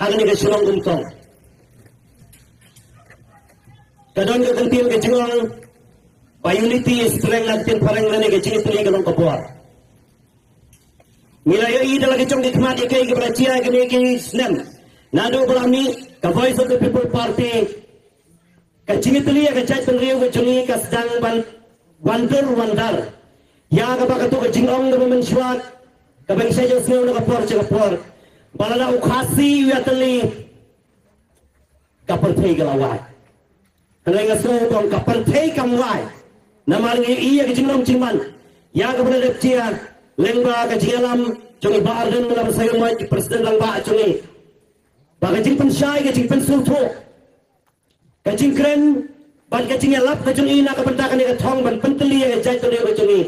hangni ke sulong umtong kadon ke kentil ke jingong unity strength natin parang lani ke jingit ni galong kapor nilai i dalam kecong dikmat ikai ke beracia ke ni ke snem nado berami ke Voice of the People Party ke jingit ni ke cai tenriu ke jungi ke sedang wonder ya ke bakatu ke jingong ke mensuat ke bangsa jauh snem ke kapor balada ukhasi yatali kapal thei galawai Hengai so dong kapal thei kamwai namar ngi iya ke jinglong jingman ya ke benda cia lengba ke jingalam jongi barden dalam sayo mai presiden lang ba jongi ba ke jing pensyai ke jing pensulto ke jing kren ban ke jing lap ke jongi na ke benda ke ke thong ban penteli ke jai to ke jongi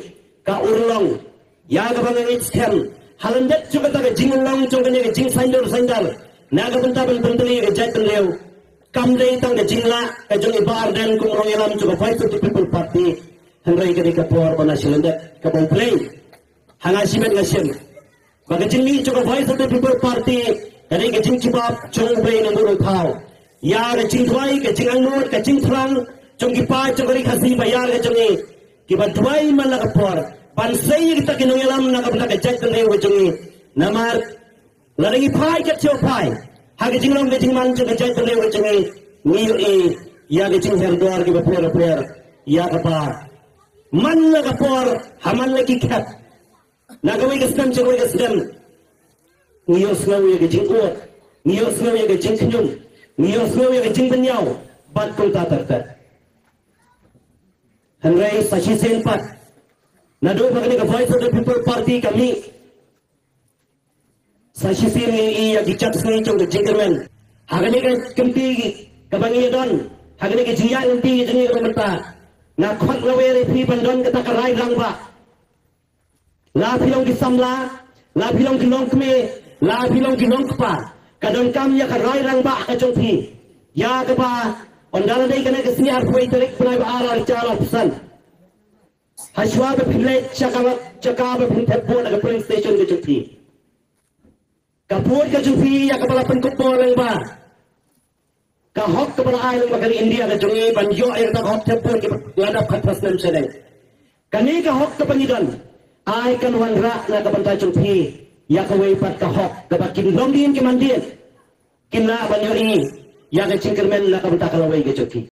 ka urlong ya ke bang ngi scam halandet juga tak jinglong jongi ke jing sandal na ke benda ban penteli ke jai to kam day tang ke jingla ke jongi barden kumrong elam juga Voice of the People Party hengai ke kapor bana silendet ke bong play hangasimen ngasim bagi jingli juga Voice of the People Party dari ke jing cibap jong play nangurung thau ya ke jing dwai ke jing angut ke jing thrang jong kipa jong kari khasi bayar ke jongi kiba dwai man la kapor pan sei kita kinong elam na kapna ke jai tang ke jongi namar laringi phai ke chio phai hage jinglong ke jingman jong ke jai tang ke jongi ni ya ke jing herdoar ke player ya kapa man la kapor haman lagi kat nagawai ke sedam cewek ke sedam ngiyos ngawi ke jing uat ngiyos ngawi ke jing kenyum ngiyos ngawi ke jing benyau bat kong tatar hengai sashi senpat nado bagani ke Voice of the People Party kami sashi sen iya gicat sengi jong ke jingkermen hagani ke kempi kabangi don hagani ke jiya kempi jengi ke menta na khot lawere phi bandon kata karai rangba la philong ki samla la philong ki long kme la philong ki long kpa kadon kam ya karai rangba ka jong phi ya ka ba ondala dei kana ke sini har phoi tarik punai ba aral chala pesan haswa be phile chaka be phinte po na polling station ke jong phi kapur ke jong phi ya ka bala pen ko po lang ba ka hok ke bala ai lang ba kali India ke jong ban yo air ta hok te po ke ladap khat presnem chele kani ka hok ke pangidon ai kan wanra na ka banta jong phi ya ka wei pat ka hok ka ba kin long din ke mandien kin na ban yo ya ka cingkermen na ka banta ka lawai ke jong phi